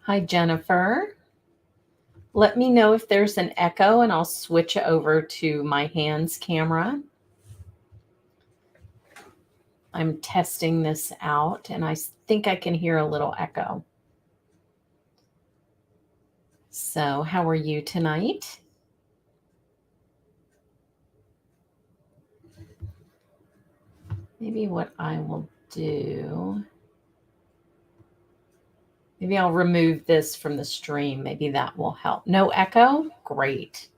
Hi, Jennifer. Let me know if there's an echo and I'll switch over to my hands camera. I'm testing this out and I think I can hear a little echo. So, how are you tonight? Maybe what I will do, maybe I'll remove this from the stream. Maybe that will help. No echo? Great.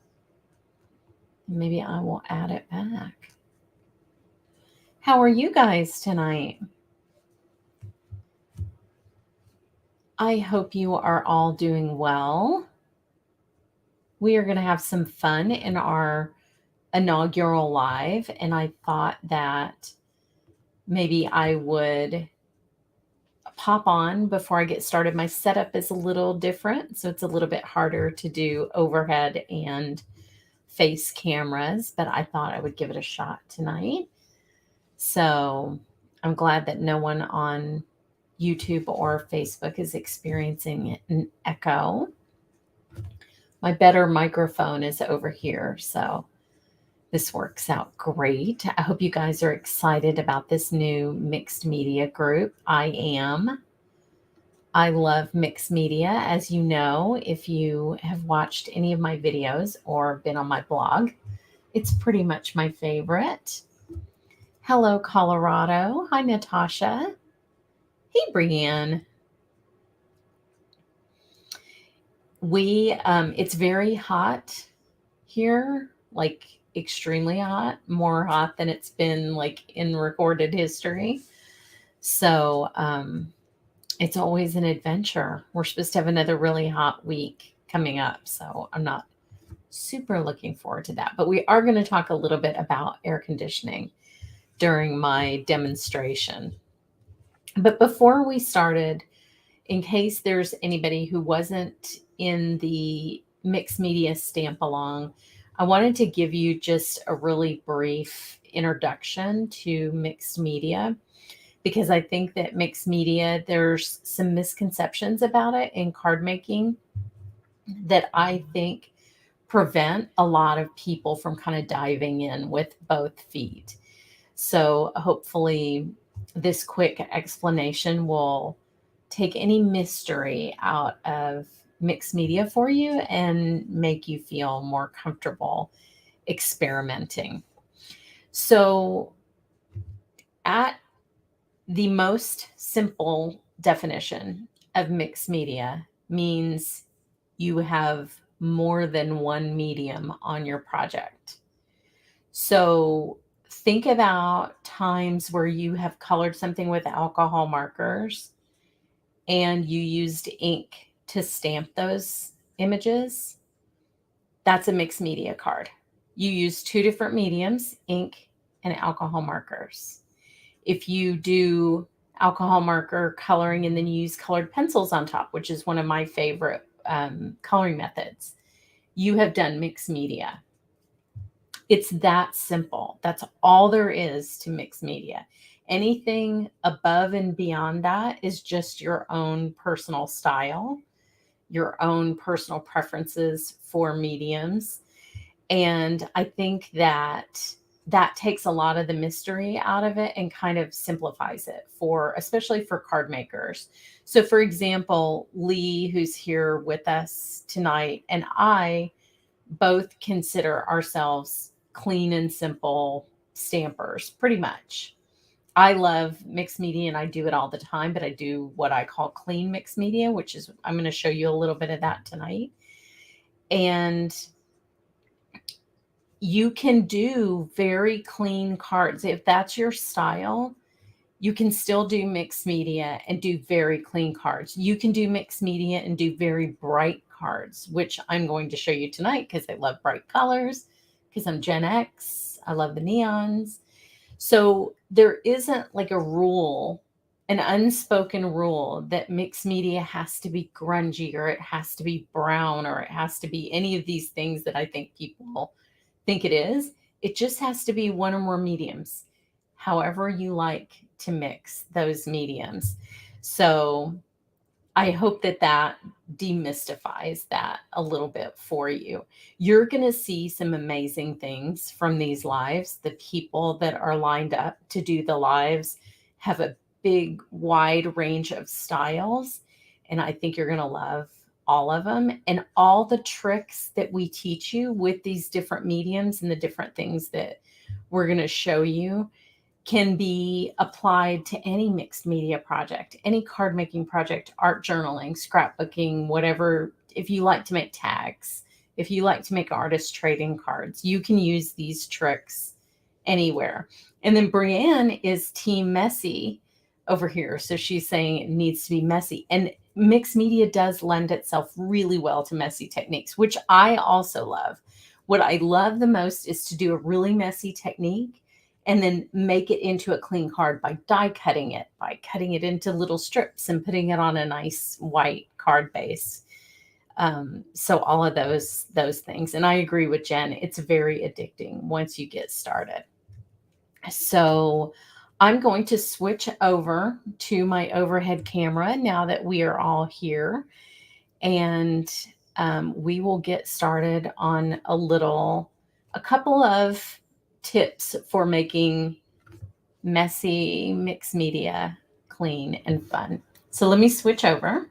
Maybe I will add it back. How are you guys tonight? I hope you are all doing well. We are going to have some fun in our inaugural live, and I thought that maybe I would pop on before I get started. My setup is a little different, so it's a little bit harder to do overhead and face cameras, but I thought I would give it a shot tonight. So I'm glad that no one on YouTube or Facebook is experiencing an echo. My better microphone is over here, so this works out great. I hope you guys are excited about this new mixed media group. I am. I love mixed media, as you know, if you have watched any of my videos or been on my blog. It's pretty much my favorite. Hello, Colorado. Hi, Natasha. Hey, Brianne. It's very hot here, like extremely hot, more hot than it's been like in recorded history. So it's always an adventure. We're supposed to have another really hot week coming up. So I'm not super looking forward to that. But we are going to talk a little bit about air conditioning during my demonstration. But before we started, in case there's anybody who wasn't in the mixed media stamp along, I wanted to give you just a really brief introduction to mixed media because I think that mixed media, there's some misconceptions about it in card making that I think prevent a lot of people from kind of diving in with both feet. So hopefully this quick explanation will take any mystery out of mixed media for you and make you feel more comfortable experimenting. So, at the most simple definition of mixed media means you have more than one medium on your project. So, think about times where you have colored something with alcohol markers and you used ink to stamp those images. That's a mixed media card. You use two different mediums, ink and alcohol markers. If you do alcohol marker coloring and then you use colored pencils on top, which is one of my favorite coloring methods, you have done mixed media. It's that simple. That's all there is to mixed media. Anything above and beyond that is just your own personal style, your own personal preferences for mediums. And I think that that takes a lot of the mystery out of it and kind of simplifies it for, especially for card makers. So for example, Lee, who's here with us tonight, and I both consider ourselves clean and simple stampers, pretty much. I love mixed media and I do it all the time, but I do what I call clean mixed media, which is, I'm going to show you a little bit of that tonight. And you can do very clean cards. If that's your style, you can still do mixed media and do very clean cards. You can do mixed media and do very bright cards, which I'm going to show you tonight because I love bright colors, because I'm Gen X. I love the neons. So there isn't like a rule, an unspoken rule that mixed media has to be grungy or it has to be brown or it has to be any of these things that I think people think it is. It just has to be one or more mediums, however you like to mix those mediums. So I hope that that demystifies that a little bit for you. You're going to see some amazing things from these lives. The people that are lined up to do the lives have a big, wide range of styles, and I think you're going to love all of them. And all the tricks that we teach you with these different mediums and the different things that we're going to show you can be applied to any mixed media project, any card making project, art journaling, scrapbooking, whatever. If you like to make tags, if you like to make artist trading cards, you can use these tricks anywhere. And then Brienne is team messy over here. So she's saying it needs to be messy. And mixed media does lend itself really well to messy techniques, which I also love. What I love the most is to do a really messy technique and then make it into a clean card by die cutting it, by cutting it into little strips and putting it on a nice white card base. So all of those things. And I agree with Jen. It's very addicting once you get started. So I'm going to switch over to my overhead camera now that we are all here. And we will get started on a couple of tips for making messy mixed media clean and fun. So let me switch over.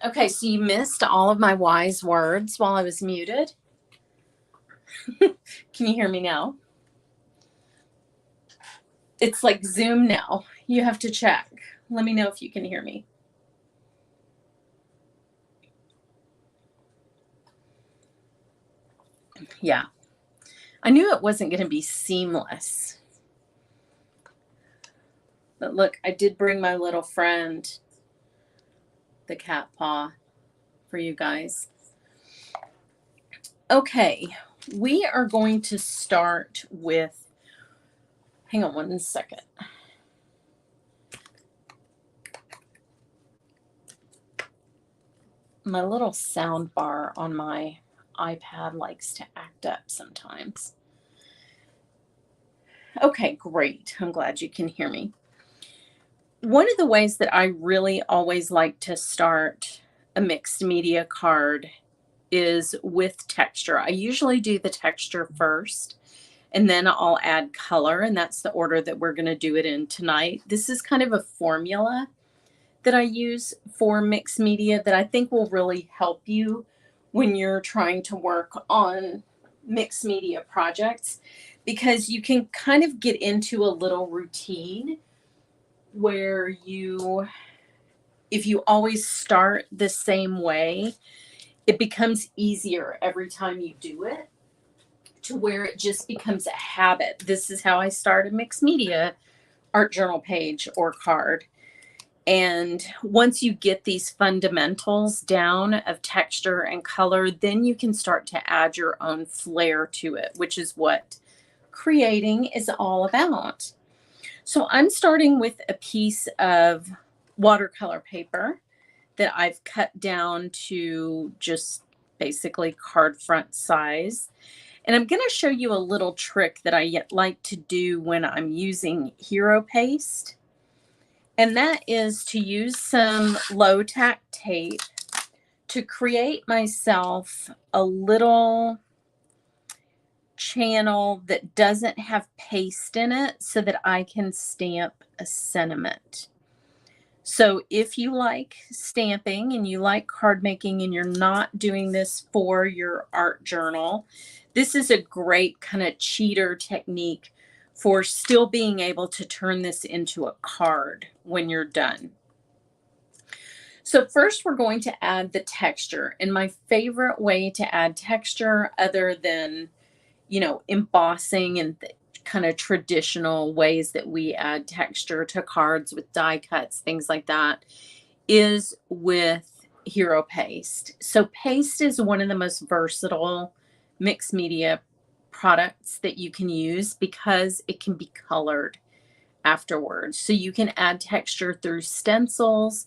Okay, so you missed all of my wise words while I was muted. Can you hear me now? It's like Zoom now. You have to check. Let me know if you can hear me. Yeah. I knew it wasn't going to be seamless. But look, I did bring my little friend, the cat paw, for you guys. Okay, we are going to start with, hang on one second. My little sound bar on my iPad likes to act up sometimes. Okay, great. I'm glad you can hear me. One of the ways that I really always like to start a mixed media card is with texture. I usually do the texture first, and then I'll add color, and that's the order that we're going to do it in tonight. This is kind of a formula that I use for mixed media that I think will really help you when you're trying to work on mixed media projects, because you can kind of get into a little routine where if you always start the same way, it becomes easier every time you do it, to where it just becomes a habit. This is how I start a mixed media art journal page or card. And once you get these fundamentals down of texture and color, then you can start to add your own flair to it, which is what creating is all about. So I'm starting with a piece of watercolor paper that I've cut down to just basically card front size. And I'm going to show you a little trick that I like to do when I'm using hero paste. And that is to use some low tack tape to create myself a little channel that doesn't have paste in it so that I can stamp a sentiment. So if you like stamping and you like card making and you're not doing this for your art journal, this is a great kind of cheater technique for still being able to turn this into a card when you're done. So first we're going to add the texture. And my favorite way to add texture, other than, you know, embossing and kind of traditional ways that we add texture to cards with die cuts, things like that, is with hero paste. So paste is one of the most versatile mixed media products that you can use because it can be colored afterwards. So you can add texture through stencils.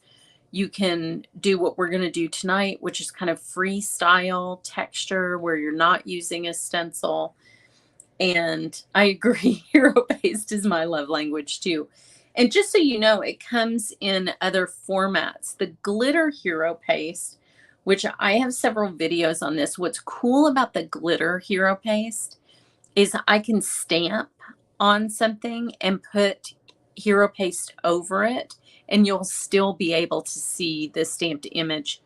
You can do what we're going to do tonight, which is kind of freestyle texture where you're not using a stencil. And I agree, hero paste is my love language too. And just so you know, it comes in other formats. The glitter hero paste, which I have several videos on this. What's cool about the glitter hero paste is I can stamp on something and put hero paste over it, and you'll still be able to see the stamped image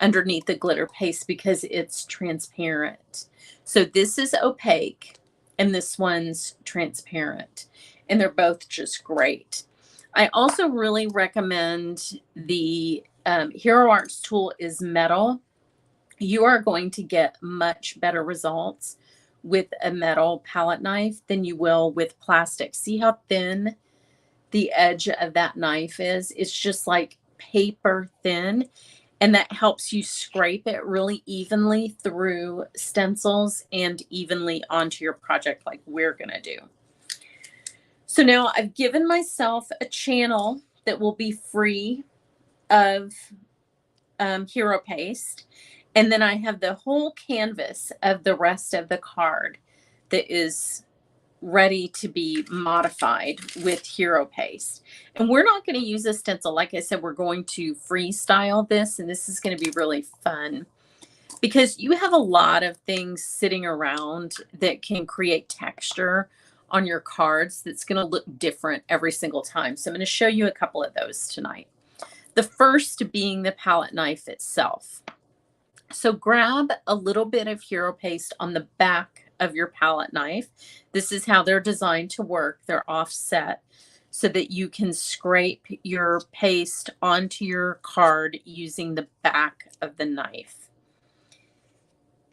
underneath the glitter paste because it's transparent. So this is opaque and this one's transparent, and they're both just great. I also really recommend the Hero Arts tool is metal. You are going to get much better results with a metal palette knife than you will with plastic. See how thin the edge of that knife is? It's just like paper thin. And that helps you scrape it really evenly through stencils and evenly onto your project like we're going to do. So now I've given myself a channel that will be free of hero paste. And then I have the whole canvas of the rest of the card that is ready to be modified with hero paste. And we're not going to use a stencil. Like I said, we're going to freestyle this, and this is going to be really fun because you have a lot of things sitting around that can create texture on your cards that's going to look different every single time. So I'm going to show you a couple of those tonight. The first being the palette knife itself. So grab a little bit of hero paste on the back of your palette knife. This is how they're designed to work. They're offset so that you can scrape your paste onto your card using the back of the knife.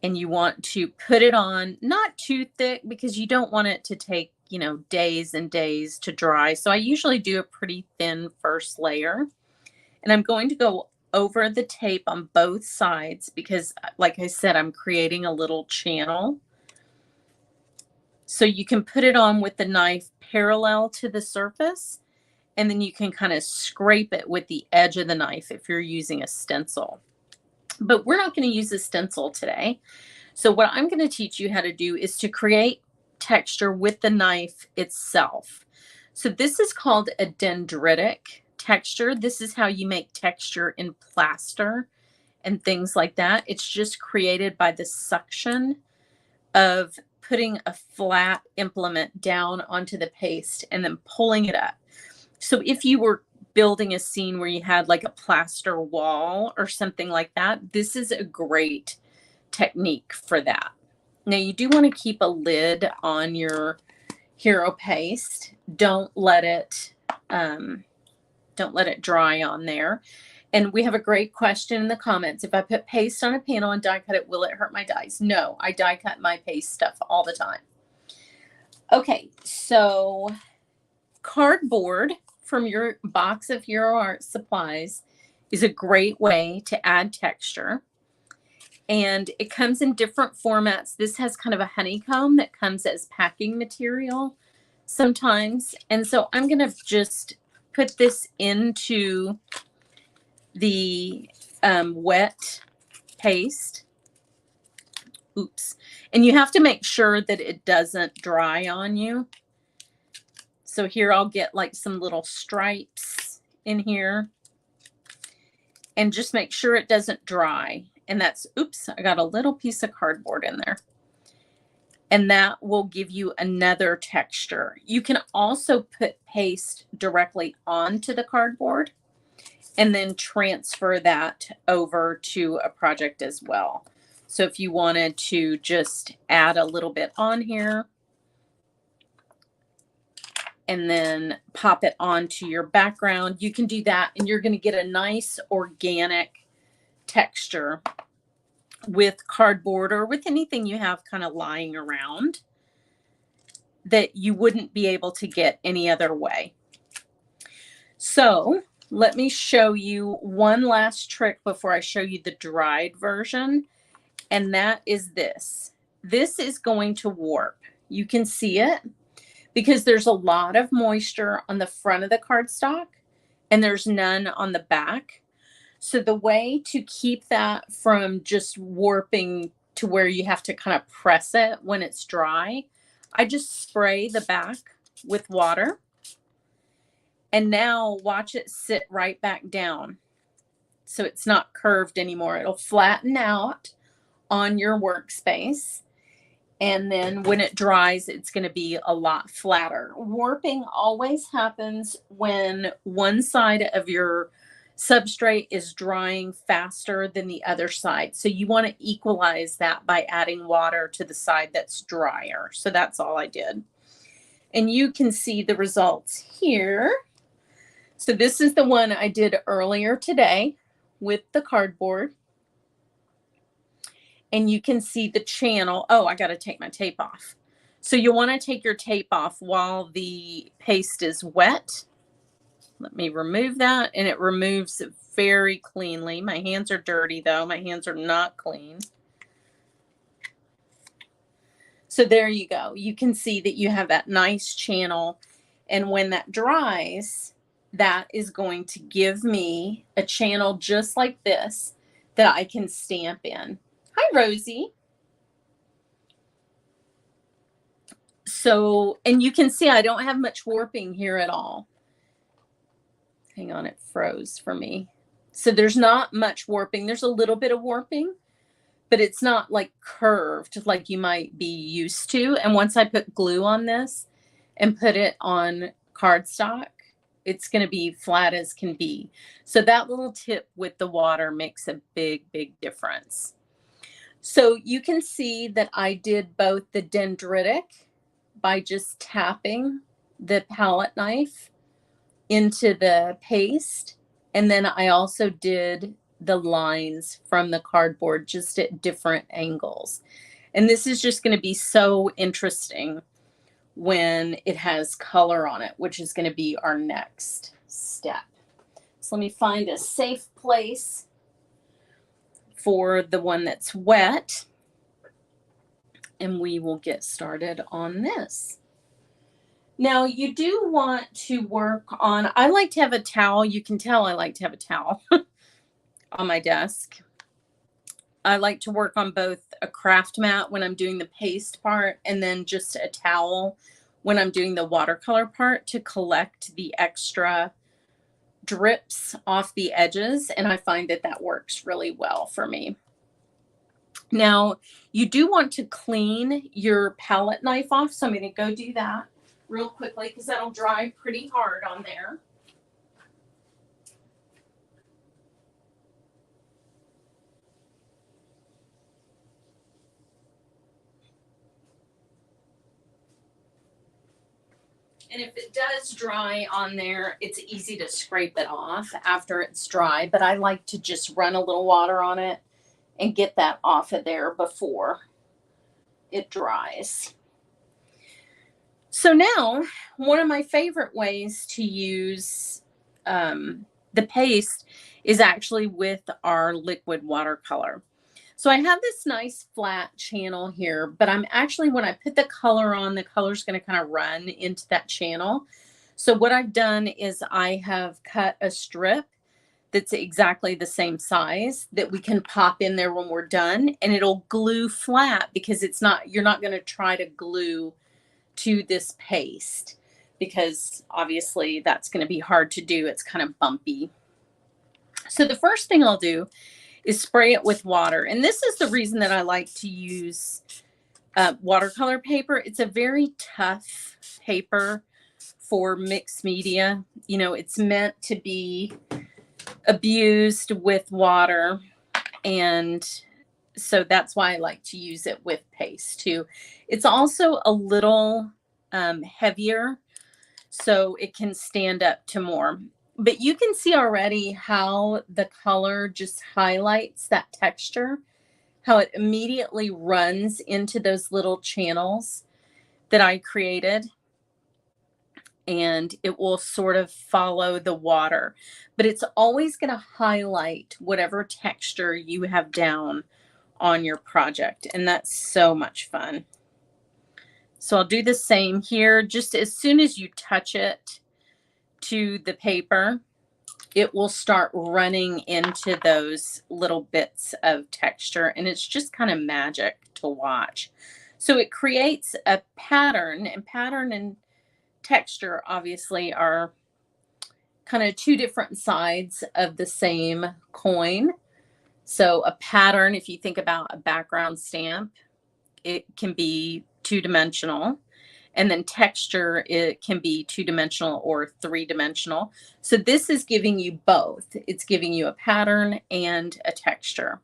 And you want to put it on not too thick because you don't want it to take, you know, days and days to dry. So I usually do a pretty thin first layer. And I'm going to go over the tape on both sides because, like I said, I'm creating a little channel. So you can put it on with the knife parallel to the surface, and then you can kind of scrape it with the edge of the knife if you're using a stencil. But we're not going to use a stencil today. So what I'm going to teach you how to do is to create texture with the knife itself. So this is called a dendritic texture. This is how you make texture in plaster and things like that. It's just created by the suction of putting a flat implement down onto the paste and then pulling it up. So if you were building a scene where you had like a plaster wall or something like that, this is a great technique for that. Now you do want to keep a lid on your hero paste. Don't let it dry on there. And we have a great question in the comments. If I put paste on a panel and die cut it, will it hurt my dies? No, I die cut my paste stuff all the time. Okay, so cardboard from your box of Hero Art supplies is a great way to add texture. And it comes in different formats. This has kind of a honeycomb that comes as packing material sometimes. And so I'm going to just put this into the wet paste. Oops. And you have to make sure that it doesn't dry on you. So here I'll get like some little stripes in here. And just make sure it doesn't dry. And that's, oops, I got a little piece of cardboard in there. and that will give you another texture. You can also put paste directly onto the cardboard and then transfer that over to a project as well. So if you wanted to just add a little bit on here and then pop it onto your background, you can do that, and you're going to get a nice organic texture with cardboard or with anything you have kind of lying around that you wouldn't be able to get any other way. So let me show you one last trick before I show you the dried version, and that is this. This is going to warp. You can see it because there's a lot of moisture on the front of the cardstock and there's none on the back. So the way to keep that from just warping to where you have to kind of press it when it's dry, I just spray the back with water. And now watch it sit right back down. So it's not curved anymore. It'll flatten out on your workspace. And then when it dries, it's going to be a lot flatter. Warping always happens when one side of your substrate is drying faster than the other side. So you want to equalize that by adding water to the side that's drier. So that's all I did. And you can see the results here. So this is the one I did earlier today with the cardboard. And you can see the channel. Oh, I got to take my tape off. So you want to take your tape off while the paste is wet. Let me remove that, and it removes it very cleanly. My hands are dirty though. My hands are not clean. So there you go. You can see that you have that nice channel. And when that dries, that is going to give me a channel just like this that I can stamp in. Hi, Rosie. So, and you can see I don't have much warping here at all. Hang on, it froze for me. So there's not much warping. There's a little bit of warping, but it's not like curved like you might be used to. And once I put glue on this and put it on cardstock, it's going to be flat as can be. So that little tip with the water makes a big, big difference. So you can see that I did both the dendritic by just tapping the palette knife into the paste. And then I also did the lines from the cardboard just at different angles. And this is just going to be so interesting when it has color on it, which is going to be our next step. So let me find a safe place for the one that's wet, and we will get started on this. Now you do want to work on, I like to have a towel. You can tell I like to have a towel on my desk. I like to work on both a craft mat when I'm doing the paste part and then just a towel when I'm doing the watercolor part to collect the extra drips off the edges. And I find that that works really well for me. Now, you do want to clean your palette knife off. So I'm going to go do that real quickly because that'll dry pretty hard on there. And if it does dry on there, it's easy to scrape it off after it's dry. But I like to just run a little water on it and get that off of there before it dries. So now, one of my favorite ways to use the paste is actually with our liquid watercolor. So I have this nice flat channel here, but I'm actually, when I put the color on, the color's going to kind of run into that channel. So what I've done is I have cut a strip that's exactly the same size that we can pop in there when we're done, and it'll glue flat because it's not, you're not going to try to glue to this paste because obviously that's going to be hard to do. It's kind of bumpy. So the first thing I'll do is spray it with water. And this is the reason that I like to use watercolor paper. It's a very tough paper for mixed media. You know, it's meant to be abused with water, and so that's why I like to use it with paste too. It's also a little heavier, so it can stand up to more. But you can see already how the color just highlights that texture, how it immediately runs into those little channels that I created, and it will sort of follow the water. But it's always going to highlight whatever texture you have down on your project, and that's so much fun. So I'll do the same here. Just as soon as you touch it to the paper, it will start running into those little bits of texture, and it's just kind of magic to watch. So it creates a pattern, and pattern and texture obviously are kind of two different sides of the same coin. So a pattern, if you think about a background stamp, it can be two-dimensional, and then texture, it can be two-dimensional or three-dimensional. So this is giving you both. It's giving you a pattern and a texture.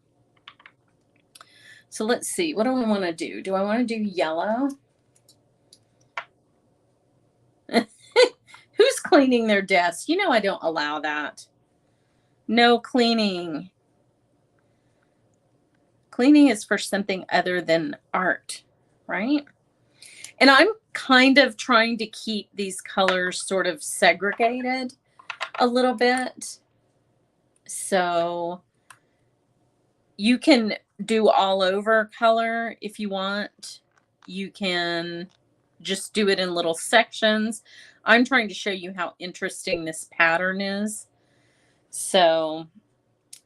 So let's see, what do I want to do? Do I want to do yellow? Who's cleaning their desk? You know I don't allow that. No cleaning. Cleaning is for something other than art, right? And I'm kind of trying to keep these colors sort of segregated a little bit. So you can do all over color if you want. You can just do it in little sections. I'm trying to show you how interesting this pattern is. So,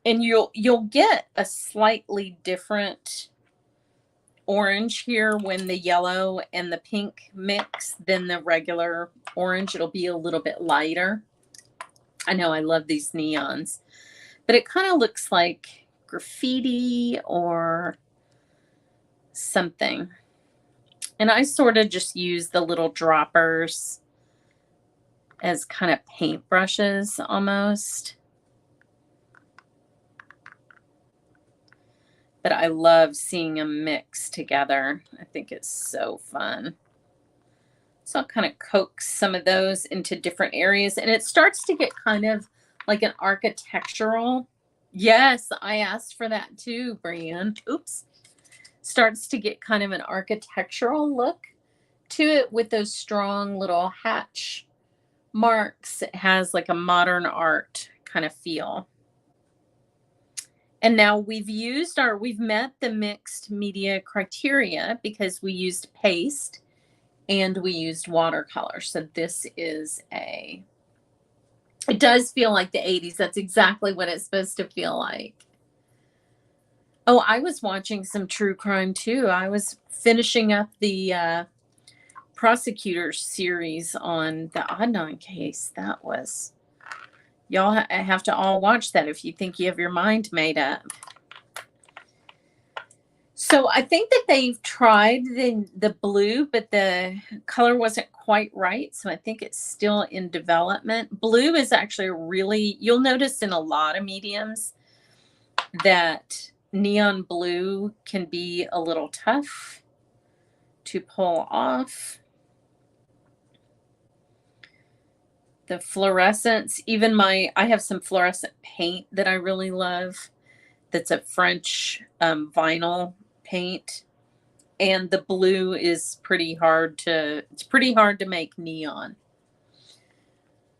and you'll get a slightly different orange here when the yellow and the pink mix than the regular orange. It'll be a little bit lighter. I know I love these neons, but it kind of looks like graffiti or something. And I sort of just use the little droppers as kind of paintbrushes almost. But I love seeing them mix together. I think it's so fun. So I'll kind of coax some of those into different areas, and it starts to get kind of like an architectural. Yes, I asked for that too, Brian. Oops. Starts to get kind of an architectural look to it with those strong little hatch marks. It has like a modern art kind of feel. And now we've met the mixed media criteria because we used paste and we used watercolor. So this is it does feel like the 80s. That's exactly what it's supposed to feel like. Oh, I was watching some true crime too. I was finishing up the prosecutor's series on the Adnan case. That was... Y'all have to all watch that if you think you have your mind made up. So I think that they've tried the blue, but the color wasn't quite right. So I think it's still in development. Blue is actually really, you'll notice in a lot of mediums that neon blue can be a little tough to pull off. The fluorescence, even I have some fluorescent paint that I really love. That's a French vinyl paint, and the blue is pretty hard to make neon.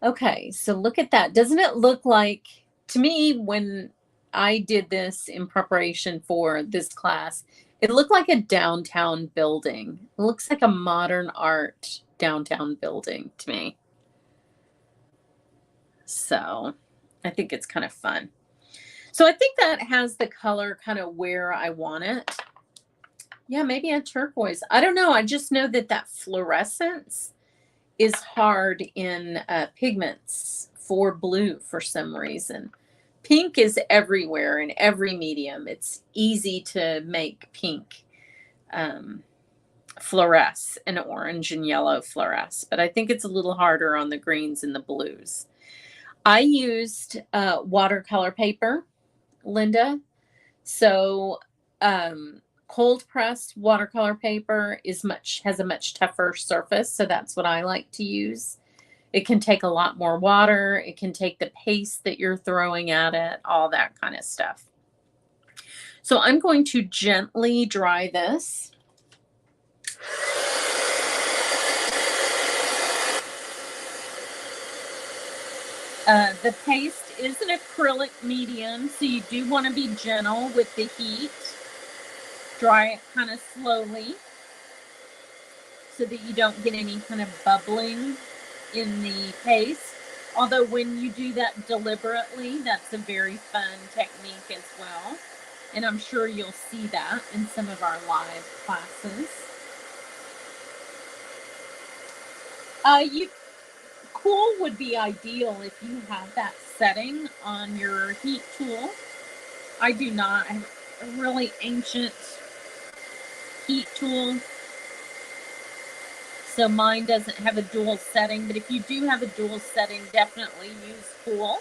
Okay, so look at that. Doesn't it look like, to me, when I did this in preparation for this class, it looked like a downtown building. It looks like a modern art downtown building to me. So I think it's kind of fun. So I think that has the color kind of where I want it. Yeah, maybe a turquoise. I don't know. I just know that fluorescence is hard in pigments for blue for some reason. Pink is everywhere in every medium. It's easy to make pink. fluoresce, and orange and yellow fluoresce, but I think it's a little harder on the greens and the blues. I used watercolor paper, Linda. So cold pressed watercolor paper has a much tougher surface, so that's what I like to use. It can take a lot more water. It can take the paste that you're throwing at it, all that kind of stuff. So I'm going to gently dry this. The paste is an acrylic medium, so you do want to be gentle with the heat. Dry it kind of slowly so that you don't get any kind of bubbling in the paste. Although when you do that deliberately, that's a very fun technique as well. And I'm sure you'll see that in some of our live classes. Cool would be ideal if you have that setting on your heat tool. I do not. I have a really ancient heat tool, so mine doesn't have a dual setting, but if you do have a dual setting, definitely use cool.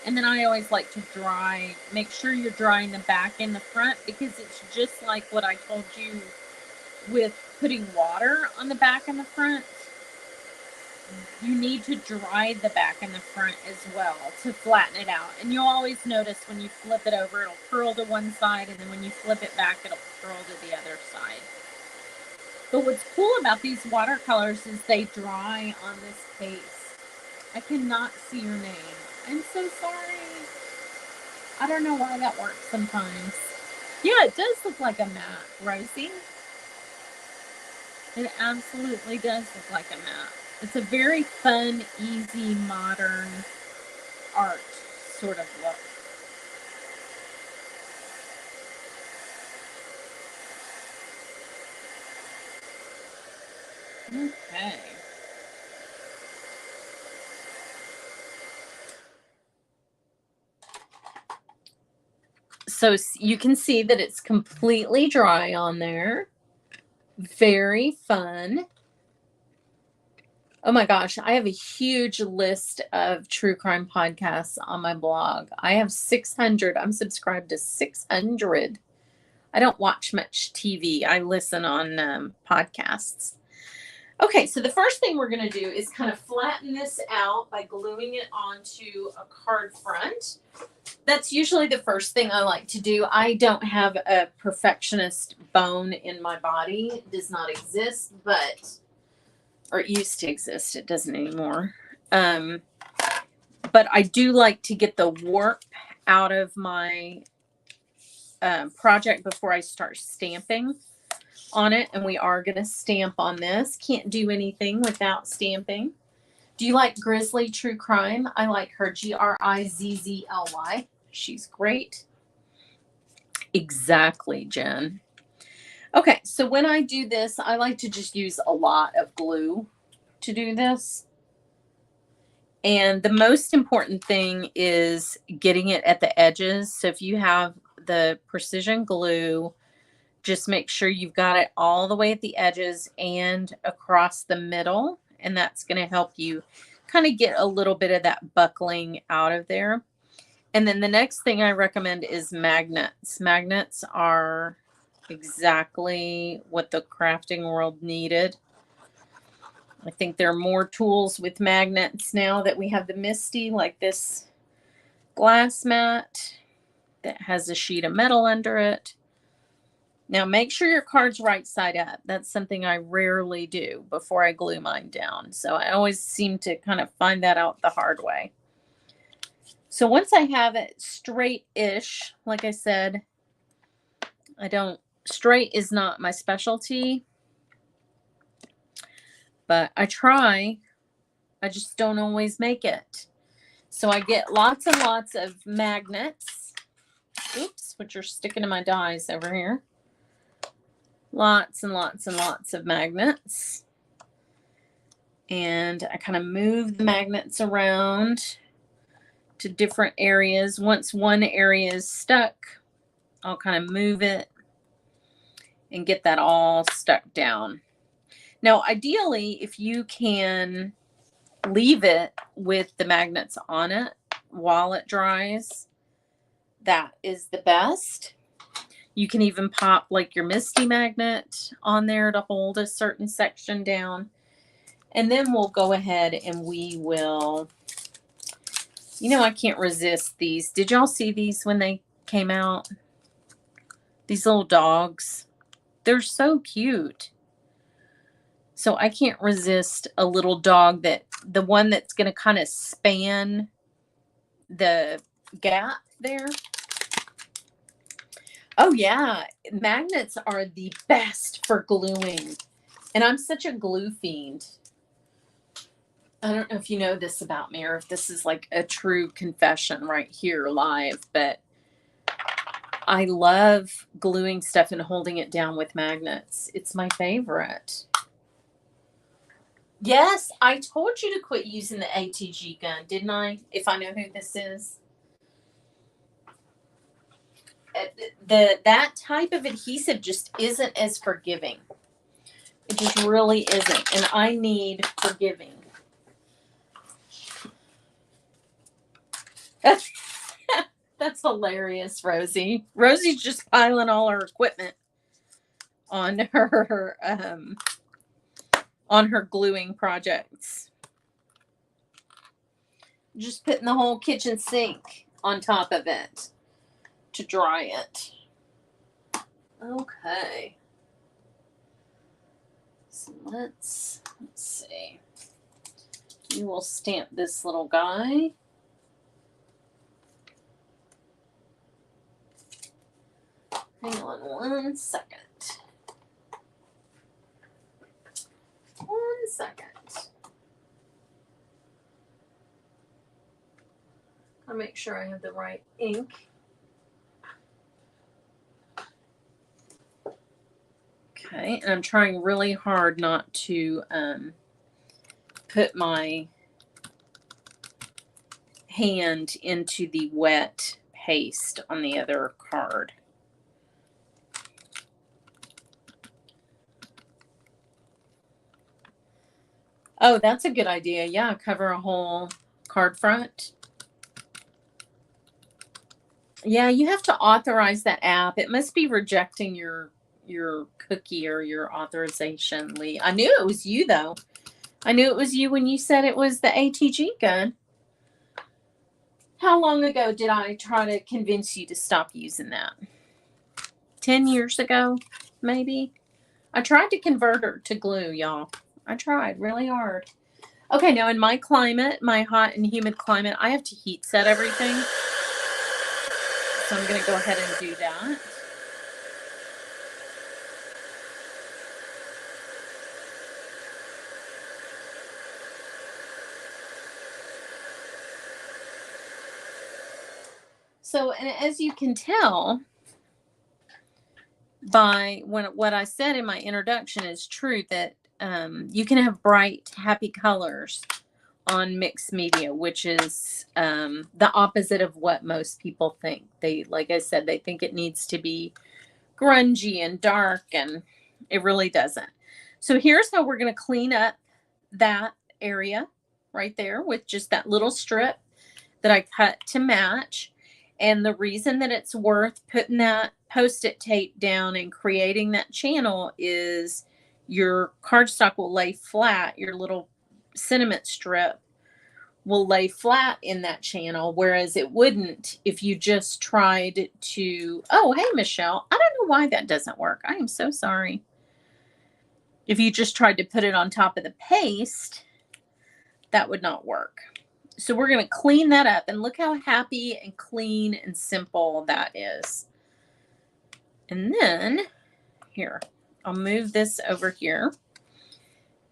And then I always like to make sure you're drying the back and the front, because it's just like what I told you with putting water on the back and the front. You need to dry the back and the front as well to flatten it out. And you'll always notice when you flip it over, it'll curl to one side, and then when you flip it back, it'll curl to the other side. But what's cool about these watercolors is they dry on this case. I cannot see your name. I'm so sorry. I don't know why that works sometimes. Yeah, it does look like a matte, Rosie. It absolutely does look like a matte. It's a very fun, easy, modern art sort of look. Okay. So you can see that it's completely dry on there. Very fun. Oh my gosh, I have a huge list of true crime podcasts on my blog. I have 600. I'm subscribed to 600. I don't watch much TV. I listen on podcasts. Okay, so the first thing we're going to do is kind of flatten this out by gluing it onto a card front. That's usually the first thing I like to do. I don't have a perfectionist bone in my body. It does not exist, or it used to exist. It doesn't anymore. But I do like to get the warp out of my project before I start stamping on it. And we are going to stamp on this. Can't do anything without stamping. Do you like Grizzly True Crime? I like her, Grizzly. She's great. Exactly, Jen. Okay, so when I do this, I like to just use a lot of glue to do this. And the most important thing is getting it at the edges. So if you have the precision glue, just make sure you've got it all the way at the edges and across the middle. And that's going to help you kind of get a little bit of that buckling out of there. And then the next thing I recommend is magnets. Magnets are exactly what the crafting world needed. I think there are more tools with magnets now that we have the Misty, like this glass mat that has a sheet of metal under it. Now make sure your card's right side up. That's something I rarely do before I glue mine down. So I always seem to kind of find that out the hard way. So once I have it straight-ish, like I said, straight is not my specialty, but I try. I just don't always make it. So I get lots and lots of magnets. Oops, which are sticking to my dies over here. Lots and lots and lots of magnets. And I kind of move the magnets around to different areas. Once one area is stuck, I'll kind of move it and get that all stuck down. Now, ideally, if you can leave it with the magnets on it while it dries, that is the best. You can even pop like your Misty magnet on there to hold a certain section down. And then we'll go ahead and we will, you know, I can't resist these. Did y'all see these when they came out? These little dogs. They're so cute. So I can't resist a little dog, that the one that's going to kind of span the gap there. Oh yeah, magnets are the best for gluing. And I'm such a glue fiend. I don't know if you know this about me, or if this is like a true confession right here live, but I love gluing stuff and holding it down with magnets. It's my favorite. Yes, I told you to quit using the ATG gun, didn't I? If I know who this is. That type of adhesive just isn't as forgiving. It just really isn't. And I need forgiving. That's hilarious, Rosie. Rosie's just piling all her equipment on her gluing projects. Just putting the whole kitchen sink on top of it to dry it. Okay. So let's see. We will stamp this little guy. Hang on 1 second. 1 second. I'll make sure I have the right ink. Okay, and I'm trying really hard not to put my hand into the wet paste on the other card. Oh, that's a good idea. Yeah, cover a whole card front. Yeah, you have to authorize that app. It must be rejecting your cookie or your authorization, Lee. I knew it was you, though. I knew it was you when you said it was the ATG gun. How long ago did I try to convince you to stop using that? 10 years ago, maybe? I tried to convert her to glue, y'all. I tried really hard. Okay, now in my climate, my hot and humid climate, I have to heat set everything. So I'm going to go ahead and do that. So, and as you can tell by what I said in my introduction is true, that you can have bright, happy colors on mixed media, which is the opposite of what most people think. They, like I said, they think it needs to be grungy and dark, and it really doesn't. So here's how we're going to clean up that area right there with just that little strip that I cut to match. And the reason that it's worth putting that Post-it tape down and creating that channel is your cardstock will lay flat. Your little sentiment strip will lay flat in that channel, whereas it wouldn't if you just tried to, oh, hey, Michelle, I don't know why that doesn't work. I am so sorry. If you just tried to put it on top of the paste, that would not work. So we're going to clean that up, and look how happy and clean and simple that is. And then here, I'll move this over here.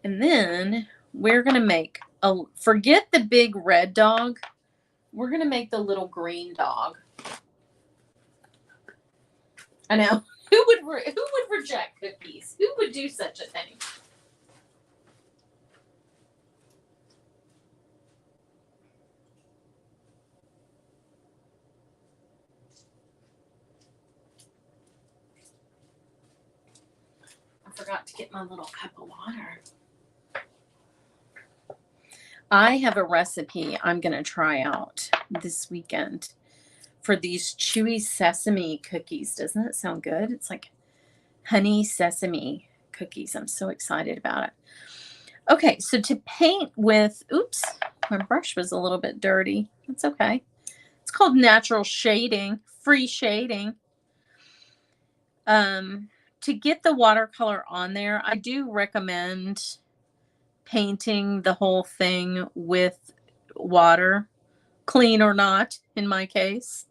And then we're going to make a, forget the big red dog. We're going to make the little green dog. I know. Who would reject cookies? Who would do such a thing? forgot to get my little cup of water. I have a recipe I'm going to try out this weekend for these chewy sesame cookies. Doesn't it sound good? It's like honey sesame cookies. I'm so excited about it. Okay, so to paint with, oops, my brush was a little bit dirty. That's okay. It's called natural shading, free shading. To get the watercolor on there, I do recommend painting the whole thing with water, clean or not, in my case,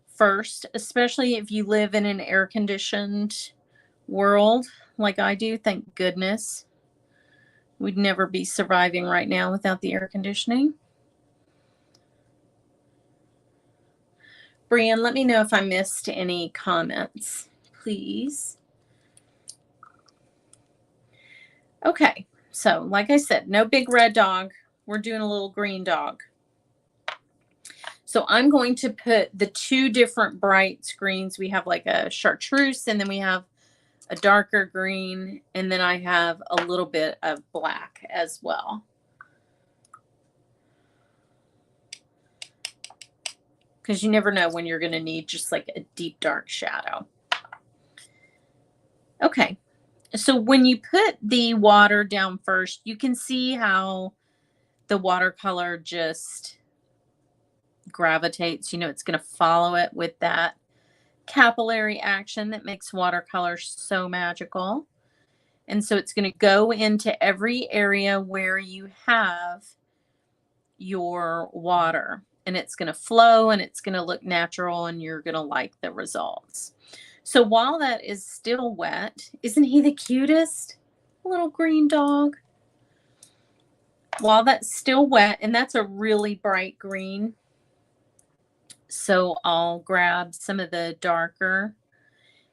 first, especially if you live in an air-conditioned world like I do. Thank goodness. We'd never be surviving right now without the air conditioning. Brian, let me know if I missed any comments, please. Okay, so like I said, no big red dog. We're doing a little green dog. So I'm going to put the two different bright screens. We have like a chartreuse, and then we have a darker green, and then I have a little bit of black as well. Because you never know when you're going to need just like a deep dark shadow. Okay, so when you put the water down first, you can see how the watercolor just gravitates. You know, it's going to follow it with that capillary action that makes watercolor so magical. And so it's going to go into every area where you have your water, and it's going to flow, and it's going to look natural, and you're going to like the results. So while that is still wet, isn't he the cutest little green dog? While that's still wet, and that's a really bright green, so I'll grab some of the darker,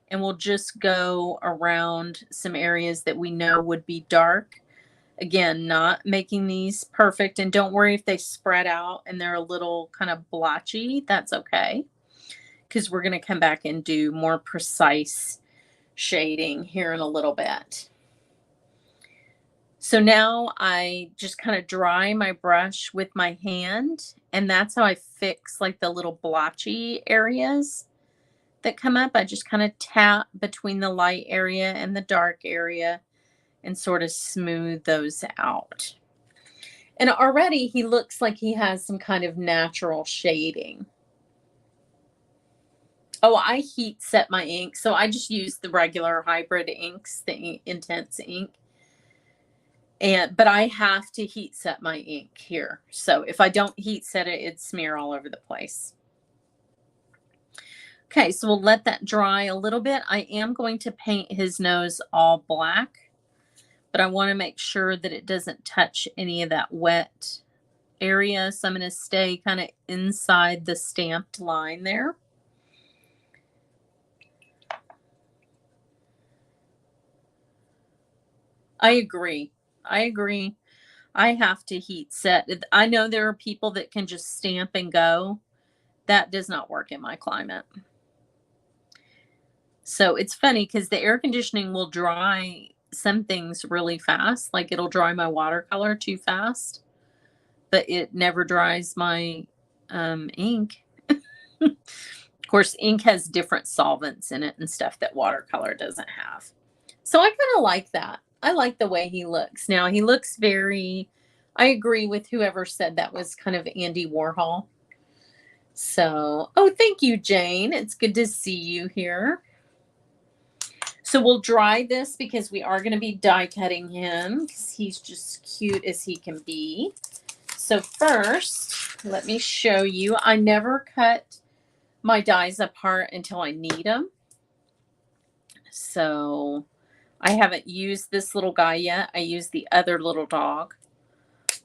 and we'll just go around some areas that we know would be dark. Again, not making these perfect, and don't worry if they spread out and they're a little kind of blotchy. That's okay, because we're going to come back and do more precise shading here in a little bit. So now I just kind of dry my brush with my hand, and that's how I fix like the little blotchy areas that come up. I just kind of tap between the light area and the dark area and sort of smooth those out. And already he looks like he has some kind of natural shading. Oh, I heat set my ink. So I just use the regular hybrid inks, the intense ink. But I have to heat set my ink here. So if I don't heat set it, it'd smear all over the place. Okay, so we'll let that dry a little bit. I am going to paint his nose all black, but I want to make sure that it doesn't touch any of that wet area. So I'm going to stay kind of inside the stamped line there. I agree. I have to heat set. I know there are people that can just stamp and go. That does not work in my climate. So it's funny because the air conditioning will dry some things really fast. Like it'll dry my watercolor too fast, but it never dries my ink. Of course, ink has different solvents in it and stuff that watercolor doesn't have. So I kind of like that. I like the way he looks. Now he looks very, I agree with whoever said that was kind of Andy Warhol. So, oh, thank you, Jane. It's good to see you here. So we'll dry this because we are going to be die cutting him because he's just cute as he can be. So first, let me show you. I never cut my dies apart until I need them. So I haven't used this little guy yet. I used the other little dog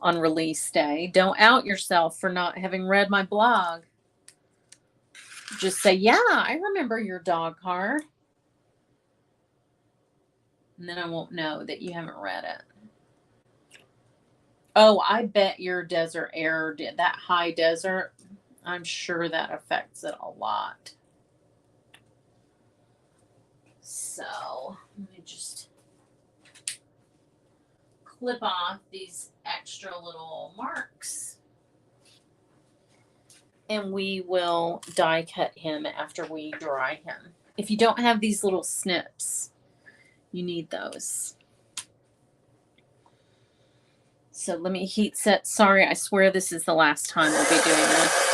on release day. Don't out yourself for not having read my blog. Just say, yeah, I remember your dog card. And then I won't know that you haven't read it. Oh, I bet your desert air did that high desert. I'm sure that affects it a lot. So let me just clip off these extra little marks. And we will die cut him after we dry him. If you don't have these little snips, you need those. So let me heat set. Sorry, I swear this is the last time we'll be doing this.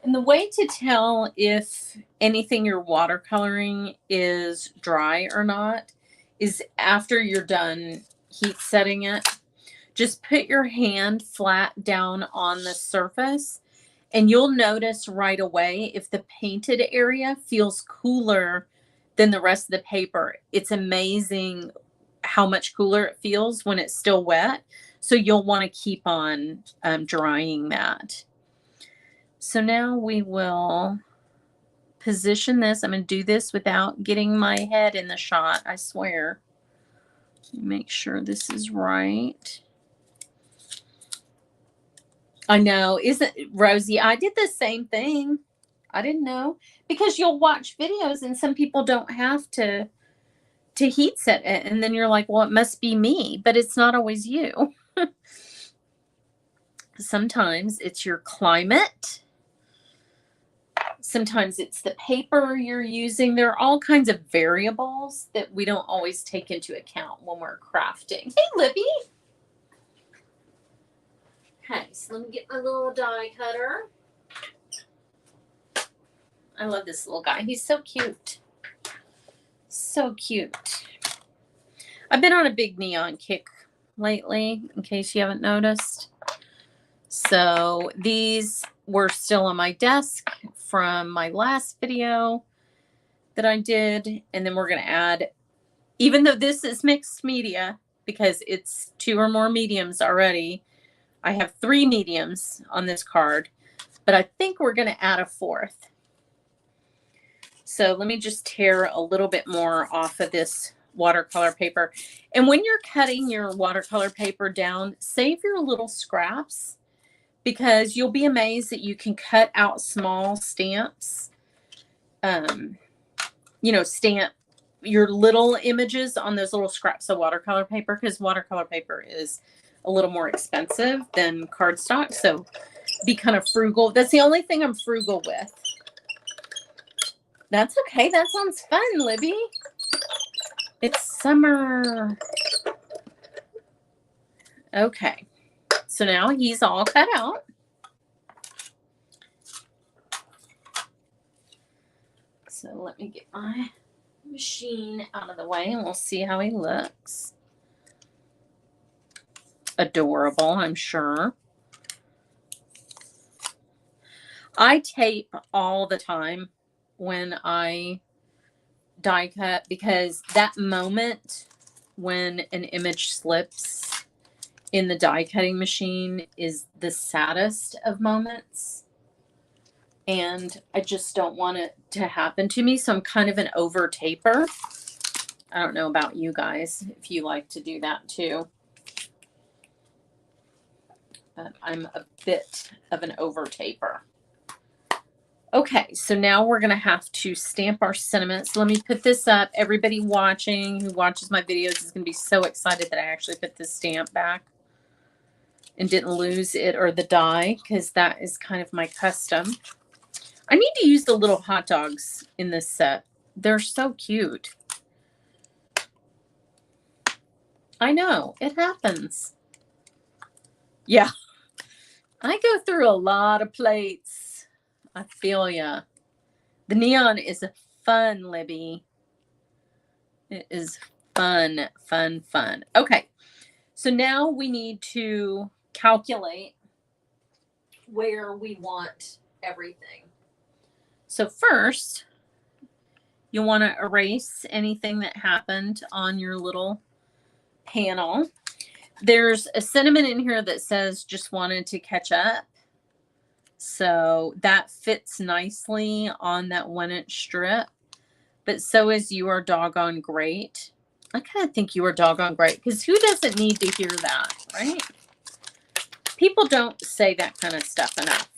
And the way to tell if anything you're watercoloring is dry or not is after you're done heat setting it, just put your hand flat down on the surface and you'll notice right away if the painted area feels cooler than the rest of the paper. It's amazing how much cooler it feels when it's still wet. So you'll want to keep on drying that. So now we will position this. I'm going to do this without getting my head in the shot, I swear. Make sure this is right. I know, isn't Rosie? I did the same thing. I didn't know, because you'll watch videos and some people don't have to heat set it, and then you're like, well, it must be me, but it's not always you. Sometimes it's your climate. Sometimes it's the paper you're using. There are all kinds of variables that we don't always take into account when we're crafting. Hey, Libby. Okay, so let me get my little die cutter. I love this little guy. He's so cute. So cute. I've been on a big neon kick lately, in case you haven't noticed. So these were still on my desk from my last video that I did. And then we're going to add, even though this is mixed media, because it's 2 or more mediums already, I have 3 mediums on this card, but I think we're going to add a 4th. So let me just tear a little bit more off of this watercolor paper. And when you're cutting your watercolor paper down, save your little scraps, because you'll be amazed that you can cut out small stamps. You know, stamp your little images on those little scraps of watercolor paper, because watercolor paper is a little more expensive than cardstock. So be kind of frugal. That's the only thing I'm frugal with. That's okay. That sounds fun, Libby. It's summer. Okay. So now he's all cut out. So let me get my machine out of the way and we'll see how he looks. Adorable, I'm sure. I tape all the time when I die cut, because that moment when an image slips in the die cutting machine is the saddest of moments. And I just don't want it to happen to me. So I'm kind of an over taper. I don't know about you guys, if you like to do that too. But I'm a bit of an over taper. Okay, so now we're going to have to stamp our sentiments. So let me put this up. Everybody watching who watches my videos is going to be so excited that I actually put this stamp back and didn't lose it or the die, because that is kind of my custom. I need to use the little hot dogs in this set. They're so cute. I know, it happens. Yeah, I go through a lot of plates. I feel ya. The neon is fun, Libby. It is fun, fun, fun. Okay, so now we need to calculate where we want everything. So first, you'll want to erase anything that happened on your little panel. There's a sentiment in here that says just wanted to catch up. So that fits nicely on that 1-inch strip, but so is You Are Doggone Great. I kind of think you were doggone great, because who doesn't need to hear that, right? People don't say that kind of stuff enough.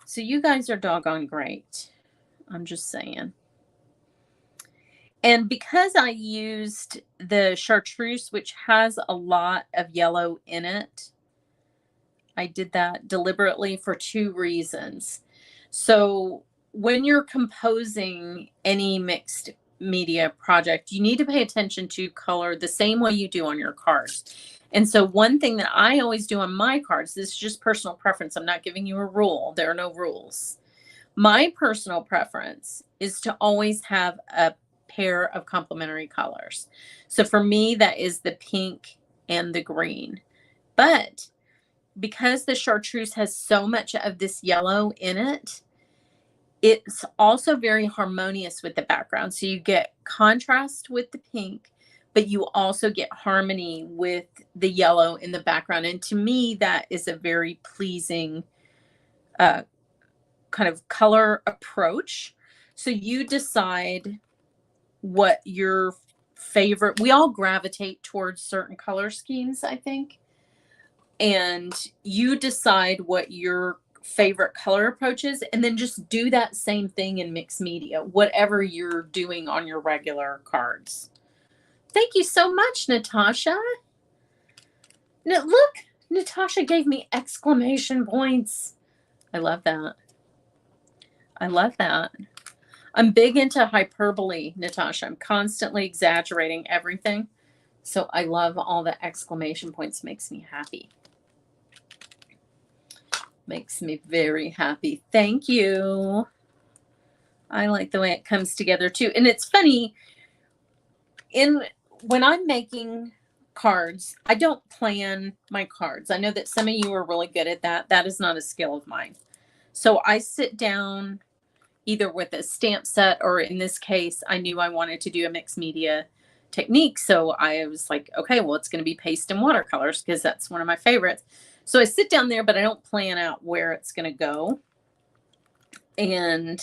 So you guys are doggone great. I'm just saying. And because I used the chartreuse, which has a lot of yellow in it, I did that deliberately for 2 reasons. So when you're composing any mixed media project, you need to pay attention to color the same way you do on your cards. And so one thing that I always do on my cards, this is just personal preference. I'm not giving you a rule. There are no rules. My personal preference is to always have a pair of complementary colors. So for me, that is the pink and the green. But because the chartreuse has so much of this yellow in it, it's also very harmonious with the background. So you get contrast with the pink, but you also get harmony with the yellow in the background. And to me, that is a very pleasing kind of color approach. So you decide what your favorite, we all gravitate towards certain color schemes, I think. And you decide what your favorite color approach is, and then just do that same thing in mixed media, whatever you're doing on your regular cards. Thank you so much, Natasha. Now, look, Natasha gave me exclamation points. I love that. I love that. I'm big into hyperbole, Natasha. I'm constantly exaggerating everything. So I love all the exclamation points. Makes me happy. Makes me very happy. Thank you. I like the way it comes together too. And it's funny, when I'm making cards, I don't plan my cards. I know that some of you are really good at that. That is not a skill of mine. So I sit down either with a stamp set, or in this case, I knew I wanted to do a mixed media technique. So I was like, okay, well, it's going to be paste and watercolors because that's one of my favorites. So I sit down there, but I don't plan out where it's going to go. And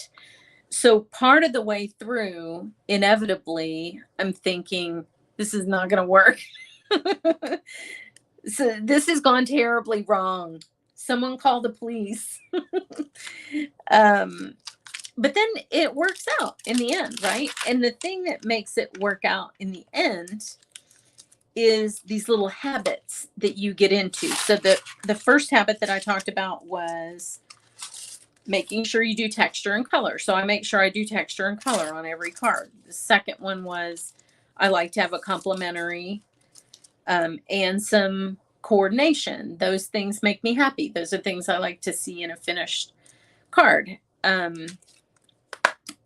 so part of the way through, inevitably, I'm thinking, this is not going to work. So this has gone terribly wrong. Someone call the police. But then it works out in the end, right? And the thing that makes it work out in the end is these little habits that you get into. So the first habit that I talked about was making sure you do texture and color. So I make sure I do texture and color on every card. The second one was I like to have a complementary and some coordination. Those things make me happy. Those are things I like to see in a finished card.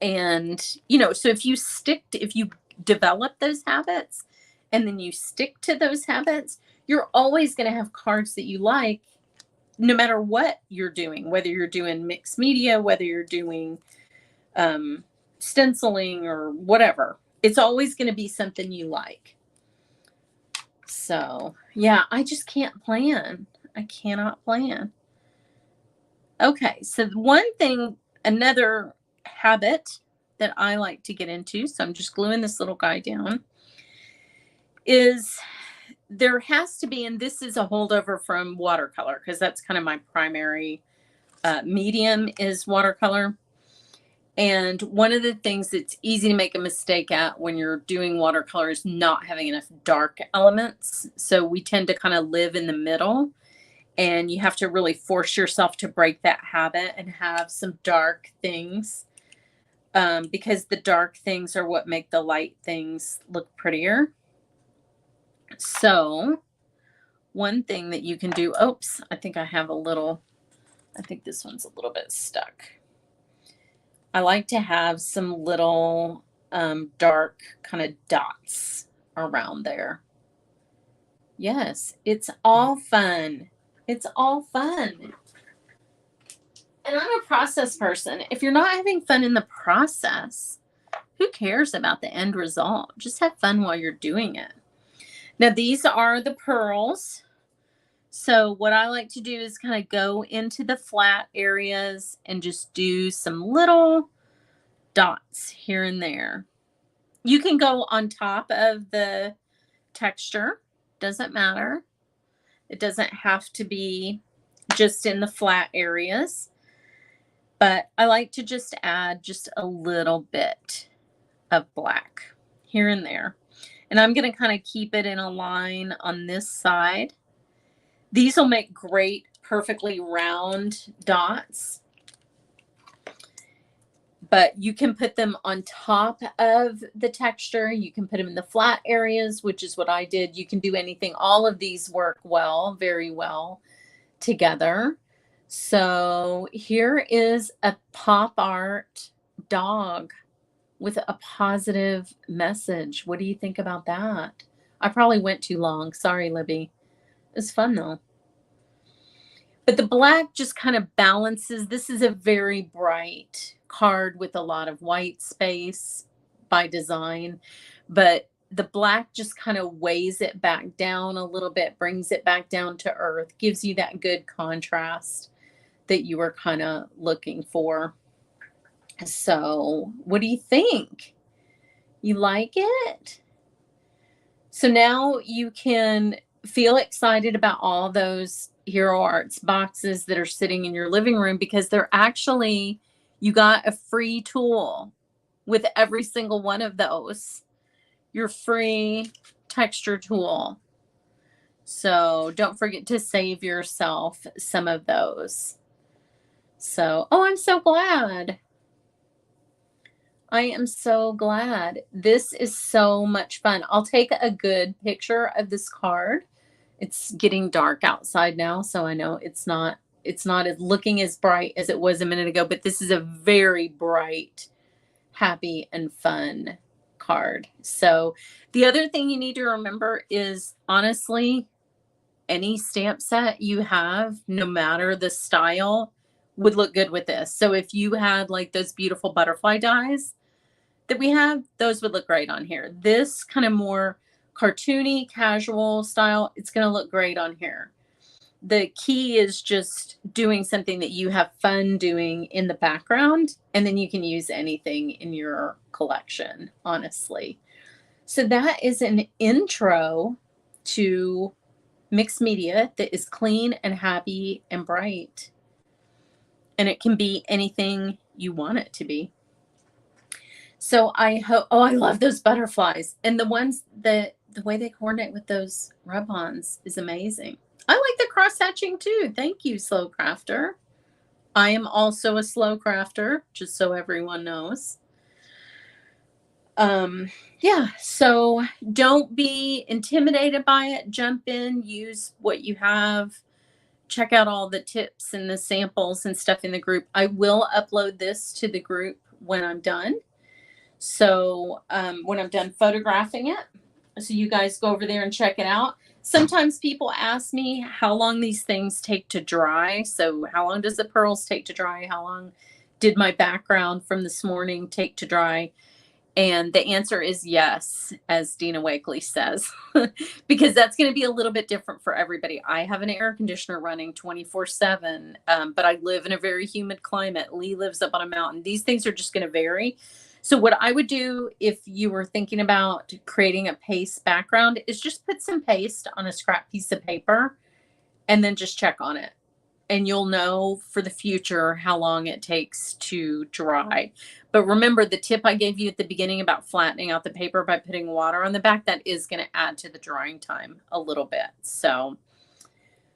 And, you know, so if you develop those habits and then you stick to those habits, you're always going to have cards that you like, no matter what you're doing, whether you're doing mixed media, whether you're doing stenciling or whatever. It's always going to be something you like. So, yeah, I just can't plan. I cannot plan. Okay, so one thing, another habit that I like to get into, so I'm just gluing this little guy down, is there has to be, and this is a holdover from watercolor because that's kind of my primary medium is watercolor. And one of the things that's easy to make a mistake at when you're doing watercolor is not having enough dark elements. So we tend to kind of live in the middle. And you have to really force yourself to break that habit and have some dark things, because the dark things are what make the light things look prettier. So one thing that you can do, oops, I think this one's a little bit stuck. I like to have some little dark kind of dots around there. Yes, it's all fun. It's all fun. And I'm a process person. If you're not having fun in the process, who cares about the end result? Just have fun while you're doing it. Now, these are the pearls. So what I like to do is kind of go into the flat areas and just do some little dots here and there. You can go on top of the texture, doesn't matter. It doesn't have to be just in the flat areas, but I like to just add just a little bit of black here and there. And I'm going to kind of keep it in a line on this side. These will make great, perfectly round dots, but you can put them on top of the texture. You can put them in the flat areas, which is what I did. You can do anything. All of these work well, very well together. So here is a pop art dog with a positive message. What do you think about that? I probably went too long. Sorry, Libby. It's fun though. But the black just kind of balances. This is a very bright card with a lot of white space by design, but the black just kind of weighs it back down a little bit, brings it back down to earth, gives you that good contrast that you were kind of looking for. So what do you think? You like it? So now you can feel excited about all those Hero Arts boxes that are sitting in your living room, because they're actually, you got a free tool with every single one of those. Your free texture tool. So don't forget to save yourself some of those. So, oh, I'm so glad. I am so glad. This is so much fun. I'll take a good picture of this card. It's getting dark outside now, so I know it's not looking as bright as it was a minute ago, but this is a very bright, happy, and fun card. So the other thing you need to remember is, honestly, any stamp set you have, no matter the style, would look good with this. So if you had like those beautiful butterfly dies that we have, those would look great on here. This kind of more cartoony, casual style, it's going to look great on here. The key is just doing something that you have fun doing in the background, and then you can use anything in your collection, honestly. So that is an intro to mixed media that is clean and happy and bright. And it can be anything you want it to be. So I hope, oh, I love those butterflies. And the ones that, the way they coordinate with those rub-ons is amazing. I like the cross hatching too. Thank you, Slow Crafter. I am also a slow crafter, just so everyone knows. Yeah, so don't be intimidated by it. Jump in, use what you have. Check out all the tips and the samples and stuff in the group. I will upload this to the group when I'm done. So when I'm done photographing it, so you guys go over there and check it out. Sometimes people ask me how long these things take to dry. So how long does the pearls take to dry? How long did my background from this morning take to dry? And the answer is yes, as Dina Wakely says, because that's going to be a little bit different for everybody. I have an air conditioner running 24/7, but I live in a very humid climate. Lee lives up on a mountain. These things are just going to vary. So what I would do if you were thinking about creating a paste background is just put some paste on a scrap piece of paper and then just check on it. And you'll know for the future how long it takes to dry. But remember the tip I gave you at the beginning about flattening out the paper by putting water on the back, that is going to add to the drying time a little bit. So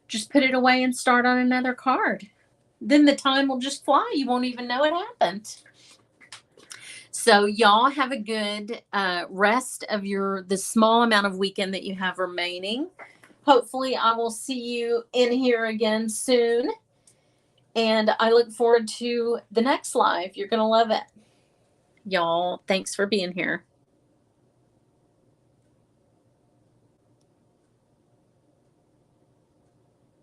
just put it away and start on another card. Then the time will just fly. You won't even know it happened. So y'all have a good rest of the small amount of weekend that you have remaining. Hopefully I will see you in here again soon. And I look forward to the next live. You're going to love it. Y'all, thanks for being here.